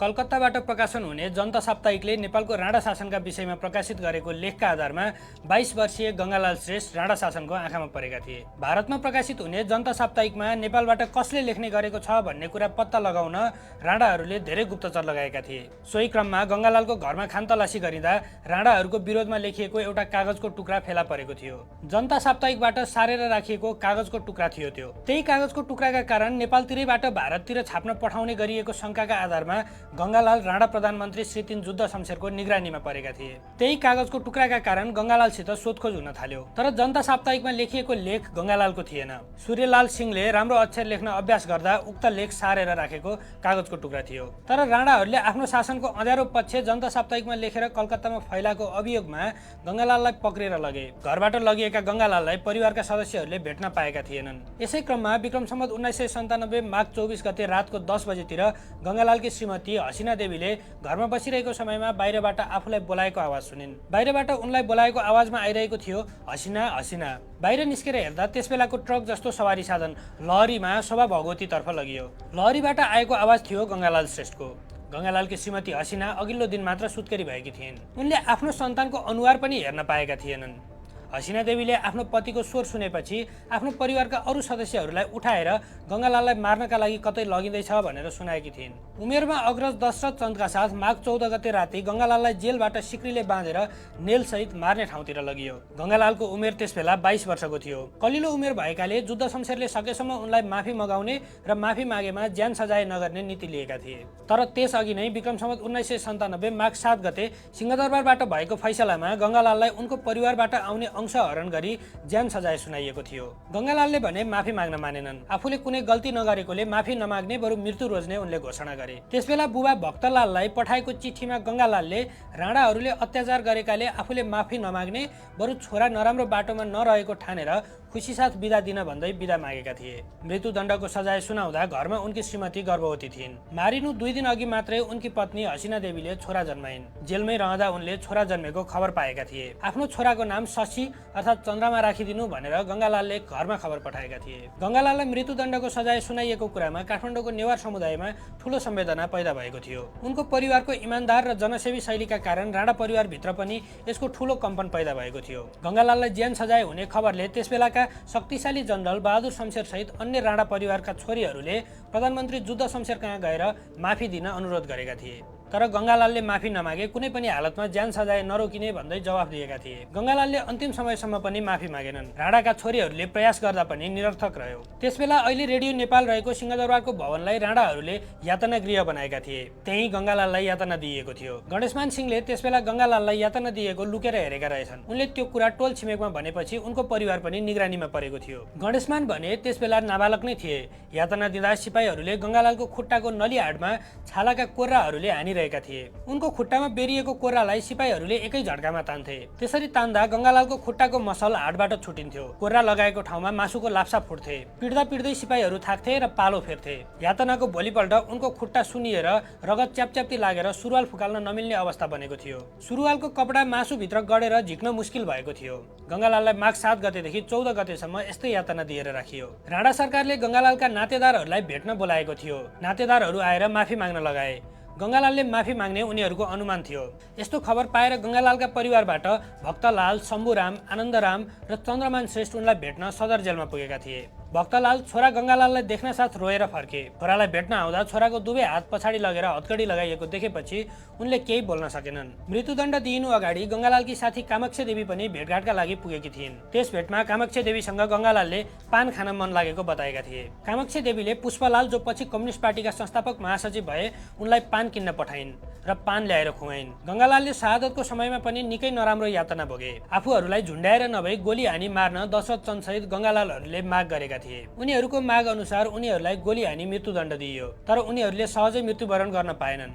कलकत्ताबाट प्रकाशन हुने जनता साप्ताहिकले नेपालको राणा शासनका विषयमा प्रकाशित गरेको लेखका आधारमा 22 वर्षीय गङ्गालाल श्रेष्ठ राणा शासनको आँखामा परेका थिए। भारतमा प्रकाशित हुने जनता साप्ताहिकमा नेपालबाट कसले लेख्ने गरेको छ भन्ने कुरा पत्ता लगाउन राणाहरूले धेरै गुप्तचर लगाएका थिए। सोही क्रममा गङ्गालालको घरमा खानतलासी गरिँदा राणाहरूको विरोधमा लेखिएको एउटा कागजको टुक्रा फेला परेको थियो। जनता साप्ताहिकबाट सारेर राखिएको कागजको टुक्रा थियो त्यो। त्यही कागजको टुक्राका कारण नेपालतिरैबाट भारततिर छाप्न पठाउने गरिएको शंकाका आधारमा गङ्गालाल राणा प्रधानमन्त्री श्री 3 जुद्ध शमशेरको निगरानीमा परेका थिए। त्यही कागजको टुक्राका कारण गङ्गालालसित सोधखोज हुन थाल्यो। तर जनता साप्ताहिकमा लेखिएको लेख गङ्गालालको थिएन। सूर्यलाल सिंहले राम्रो अक्षर लेख्न अभ्यास गर्दा उक्त लेख सारेर राखेको कागजको टुक्रा थियो। तर राणाहरूले आफ्नो शासनको अँध्यारो पक्ष जनता साप्ताहिकमा लेखेर कलकत्तामा फैलाएको अभियोगमा गङ्गालाललाई पक्रेर लगे। घरबाट लगिएका गङ्गालाललाई परिवारका सदस्यहरूले भेट्न पाएका थिएनन्। यसै क्रममा विक्रम सम्वत 1997 माघ 24 गते रातको 10 बजेतिर गङ्गालालकी श्रीमती हसिना देवीले घरमा बसिरहेको समयमा बाहिरबाट आफूलाई बोलाएको आवाज सुनिन्। बाहिरबाट उनलाई बोलाएको आवाजमा आइरहेको थियो, हसिना हसिना। बाहिर निस्केर हेर्दा त्यसबेलाको ट्रक जस्तो सवारी साधन लहरीमा शोभा भगवतीतर्फ लगियो। लहरीबाट आएको आवाज थियो गङ्गालाल श्रेष्ठको। गङ्गालालकी श्रीमती हसिना अघिल्लो दिन मात्र सुत्केरी भएकी थिइन्। उनले आफ्नो सन्तानको अनुहार पनि हेर्न पाएका थिएनन्। हसिना देवीले आफ्नो पतिको स्वर सुनेपछि आफ्नो परिवारका अरू सदस्यहरूलाई उठाएर गङ्गालाललाई मार्नका लागि कतै लगिँदैछ भनेर सुनाएकी थिइन्। उमेरमा अग्रज दशरथ चन्दका साथ माघ 14 गते राति गङ्गालाललाई जेलबाट सिक्रीले बाँधेर नेलसहित मार्ने ठाउँतिर लगियो। गङ्गालालको उमेर त्यसबेला 22 वर्षको थियो। कलिलो उमेर भएकाले जुद्ध शमशेरले सकेसम्म उनलाई माफी मगाउने र माफी मागेमा ज्यान सजाय नगर्ने नीति लिएका थिए। तर त्यसअघि नै विक्रम सम्वत 1997 माघ 7 गते सिंहदरबारबाट भएको फैसलामा गङ्गालाललाई उनको परिवारबाट आउने अंश हरण गरी ज्यान सजाय सुनाइएको थियो। गङ्गालालले भने माफी माग्न मानेनन्। आफूले कुनै गल्ती नगरेकोले माफी नमाग्ने बरु मृत्यु रोज्ने उनले घोषणा गरे। त्यसबेला बुबा भक्तलाललाई पठाएको चिठीमा गङ्गालालले राणाहरूले अत्याचार गरेकाले आफूले माफी नमाग्ने बरु छोरा नराम्रो बाटोमा नरहेको ठानेर खुसीसाथ बिदा दिन भन्दै बिदा मागेका थिए। मृत्युदण्डको सजाय सुनाउँदा घरमा उनकी श्रीमती गर्भवती थिइन्। मारिनु 2 दिन अघि मात्रै उनकी पत्नी हसिना देवीले छोरा जन्माइन्। जेलमै रहँदा उनले छोरा जन्मेको खबर पाएका थिए। आफ्नो छोराको नाम शशी अर्थात् चन्द्रमा राखिदिनु भनेर गङ्गालालले घरमा खबर पठाएका थिए। गङ्गालाललाई मृत्युदण्डको सजाय सुनाइएको कुरामा काठमाडौँको नेवार समुदायमा ठूलो संवेदना पैदा भएको थियो। उनको परिवारको इमानदार र जनसेवी शैलीका कारण राणा परिवारभित्र पनि यसको ठूलो कम्पन पैदा भएको थियो। गङ्गालाललाई ज्यान सजाय हुने खबरले त्यसबेलाका शक्तिशाली जनरल बहादुर शमशेर सहित अन्य राणा परिवारका छोरीहरूले प्रधानमन्त्री जुद्ध शमशेर कहाँ गएर माफी दिन अनुरोध गरेका थिए। तर गङ्गालालले माफी नमागे कुनै पनि हालतमा ज्यान सजाय नरोकिने भन्दै जवाफ दिएका थिए। गङ्गालालले अन्तिम समयसम्म पनि माफी मागेनन्। राणाका छोरीहरूले प्रयास गर्दा पनि निरर्थक रह्यो। त्यसबेला अहिले रेडियो नेपाल रहेको सिंहदरबारको भवनलाई राणाहरूले यातना गृह बनाएका थिए। त्यही गङ्गालाललाई यातना दिइएको थियो। गणेशमान सिंहले त्यसबेला गङ्गालाललाई यातना दिएको लुकेर हेरेका रहेछन्। उनले त्यो कुरा टोल छिमेकमा भनेपछि उनको परिवार पनि निगरानीमा परेको थियो। गणेशमान भने त्यसबेला नाबालक नै थिए। यातना दिँदा सिपाहीहरूले गङ्गालालको खुट्टाको नलीहाडमा छालाका कोर्राहरूले हानिरहेका थिए। उनको खुट्टामा बेरिएको कोर्रालाई सिपाहीहरूले एकै झड्कामा तान्थे। त्यसरी तान्दा गङ्गालालको खुट्टाको मसल हाडबाट छुटिन्थ्यो। कोर्रा लगाएको ठाउँमा मासुको लाप्सा फुट्थे। पिट्दा पिट्दै सिपाहीहरू थाक्थे र पालो फेर्थे। यातनाको भोलिपल्ट उनको खुट्टा सुनिएर रगत च्यापच्याप्ती लागेर सुरुवाल फुकाल्न नमिल्ने अवस्था बनेको थियो। सुरुवालको कपडा मासुभित्र गडेर झिक्न मुस्किल भएको थियो। गङ्गालाललाई माघ 7 गतेदेखि 14 गतेसम्म यस्तै यातना दिएर राखियो। राणा सरकारले गङ्गालालका नातेदारहरूलाई भेट्न बोलाएको थियो। नातेदारहरू आएर माफी माग्न लगाए। गङ्गालालले माफी माग्ने उनीहरूको अनुमान थियो। यस्तो खबर पाएर गङ्गालालका परिवारबाट भक्तलाल, शम्भुराम, आनन्दराम र चन्द्रमान श्रेष्ठ उनलाई भेट्न सदर जेलमा पुगेका थिए। भक्तलाल छोरा गङ्गालाललाई देख्न साथ रोएर फर्के। छोरालाई भेट्न आउँदा छोराको दुवै हात पछाडि लगेर हत्कडी लगाइएको देखेपछि उनले केही बोल्न सकेनन्। मृत्युदण्ड दिइनु अगाडि गङ्गालालकी साथी कामाख्या देवी पनि भेटघाटका लागि पुगेकी थिइन्। त्यस भेटमा कामाख्या देवीसँग गङ्गालालले पान खान मन लागेको बताएका थिए। कामाख्या देवीले पुष्पलाल जो पछि कम्युनिस्ट पार्टीका संस्थापक महासचिव भए उनलाई पान किन्न पठाइन् र पान ल्याएर खुवाइन्। गङ्गालालले शहादतको समयमा पनि निकै नराम्रो यातना भोगे। आफूहरूलाई झुन्ड्याएर नभई गोली हानी मार्न दशरथ चन्दसहित गङ्गालालहरूले माग गरेका थिए। उनीहरूको माग अनुसार उनीहरूलाई गोली हानी मृत्युदण्ड दिइयो। तर उनीहरूले सहजै मृत्युवरण गर्न पाएनन्।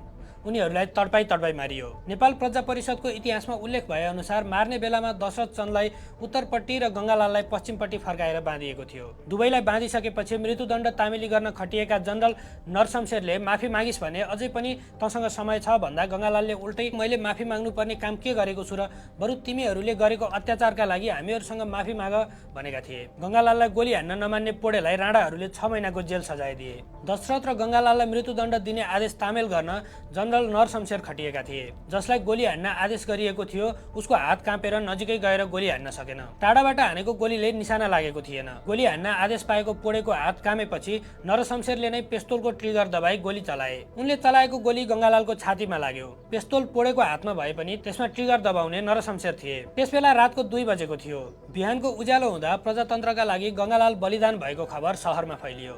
उनीहरूलाई तडपाई मारियो। नेपाल प्रजा परिषदको इतिहासमा उल्लेख भए अनुसार मार्ने बेलामा दशरथ चन्दलाई उत्तरपट्टि र गङ्गालाललाई पश्चिमपट्टि फर्काएर बाँधिएको थियो। दुवैलाई बाँधिसकेपछि मृत्युदण्ड तामेली गर्न खटिएका जनरल नरशमशेरले माफी मागिस् भने अझै पनि तँसँग समय छ भन्दा गङ्गालालले उल्टै मैले माफी माग्नुपर्ने काम के गरेको छु र बरु तिमीहरूले गरेको अत्याचारका लागि हामीहरूसँग माफी माग भनेका थिए। गङ्गालाललाई गोली हान्न नमान्ने पोडेलाई राणाहरूले 6 महिनाको जेल सजाय दिए। दशरथ र गङ्गालाललाई मृत्युदण्ड दिने आदेश तामेल गर्न जनरल नरशमशेर खटिएका थिए। जसलाई गोली हान्न आदेश गरिएको थियो उसको हात काँपेर नजिकै गएर गोली हान्न सकेन। टाढाबाट हानेको गोलीले निशाना लागेको थिएन। गोली हान्न आदेश पाएको पोडेको हात कामेपछि नरशमशेरले नै पेस्तोलको ट्रिगर दबाई गोली चलाए। उनले चलाएको गोली गङ्गालालको छातीमा लाग्यो। पेस्तोल पोडेको हातमा भए पनि त्यसमा ट्रिगर दबाउने नरशमशेर थिए। त्यसबेला रातको 2 बजेको थियो। बिहानको उज्यालो हुँदा प्रजातन्त्रका लागि गङ्गालाल बलिदान भएको खबर सहरमा फैलियो।